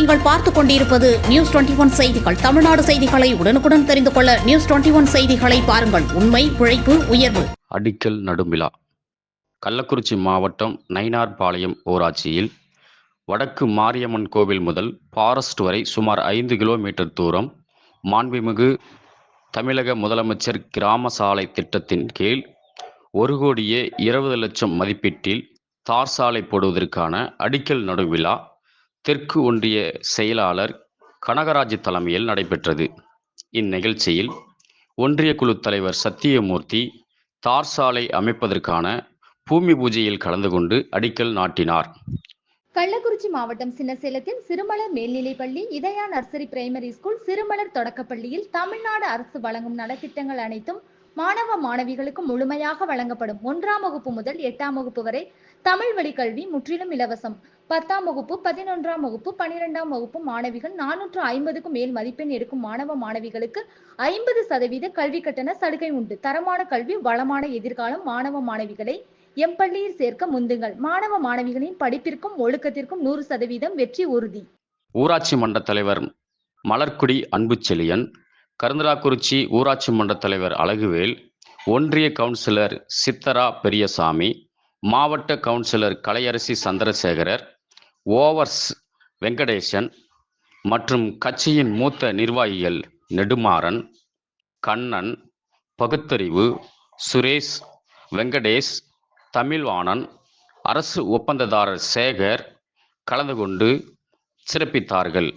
நீங்கள் பார்த்துக் கொண்டிருப்பது நியூஸ் 21 செய்திகள். தமிழ்நாடு செய்திகளை உடனுக்குடன் தெரிந்து கொள்ள நியூஸ் 21 செய்திகளை பாருங்கள். உண்மை, உழைப்பு, உயர்வு. அடிக்கல் நடும் விழா. கள்ளக்குறிச்சி மாவட்டம் நயினார்பாளையம் ஊராட்சியில் வடக்கு மாரியம்மன் கோவில் முதல் ஃபாரஸ்ட் வரை சுமார் 5 கிலோமீட்டர் தூரம் மாண்புமிகு தமிழக முதலமைச்சர் கிராம சாலை திட்டத்தின் கீழ் 1,20,00,000 மதிப்பீட்டில் தார் சாலை போடுவதற்கான அடிக்கல் நடும் விழா தெற்கு ஒன்றிய செயலாளர் கனகராஜ் தலைமையில் நடைபெற்றது. இந்நிகழ்ச்சியில் ஒன்றிய குழு தலைவர் சத்தியமூர்த்தி தார் சாலை அமைப்பதற்கான பூமி பூஜையில் கலந்து கொண்டு அடிக்கல் நாட்டினார். கள்ளக்குறிச்சி மாவட்டம் சின்னசேலத்தில் சிறுமலர் மேல்நிலைப்பள்ளி, இதயா நர்சரி பிரைமரி ஸ்கூல், சிறுமலர் தொடக்கப்பள்ளியில் தமிழ்நாடு அரசு வழங்கும் நலத்திட்டங்கள் அனைத்தும் மாணவ மாணவிகளுக்கு முழுமையாக வழங்கப்படும். 1ஆம் வகுப்பு முதல் 8ஆம் வகுப்பு வரை தமிழ் வழி கல்வி முற்றிலும் இலவசம். 10ஆம் வகுப்பு, 11ஆம் வகுப்பு, 12ஆம் வகுப்பு மாணவிகள் 450க்கும் மேல் மதிப்பெண் எடுக்கும் மாணவ மாணவிகளுக்கு 50% கல்வி கட்டண சலுகை உண்டு. தரமான கல்வி, வளமான எதிர்காலம். மாணவ மாணவிகளை எம்பள்ளியில் சேர்க்க முந்துங்கள். மாணவ மாணவிகளின் படிப்பிற்கும் ஒழுக்கத்திற்கும் 100% வெற்றி உறுதி. ஊராட்சி மன்ற தலைவர் மலர்க்குடி அன்புச்செழியன், கருந்தலாக்குறிச்சி ஊராட்சி மன்ற தலைவர் அழகுவேல், ஒன்றிய கவுன்சிலர் சித்தரா பெரியசாமி, மாவட்ட கவுன்சிலர் கலையரசி சந்திரசேகரர், ஓவர்ஸ் வெங்கடேசன் மற்றும் கட்சியின் மூத்த நிர்வாகிகள் நெடுமாறன், கண்ணன், பகுத்தறிவு, சுரேஷ், வெங்கடேஷ், தமிழ்வாணன், அரசு ஒப்பந்ததாரர் சேகர் கலந்து கொண்டு சிறப்பித்தார்கள்.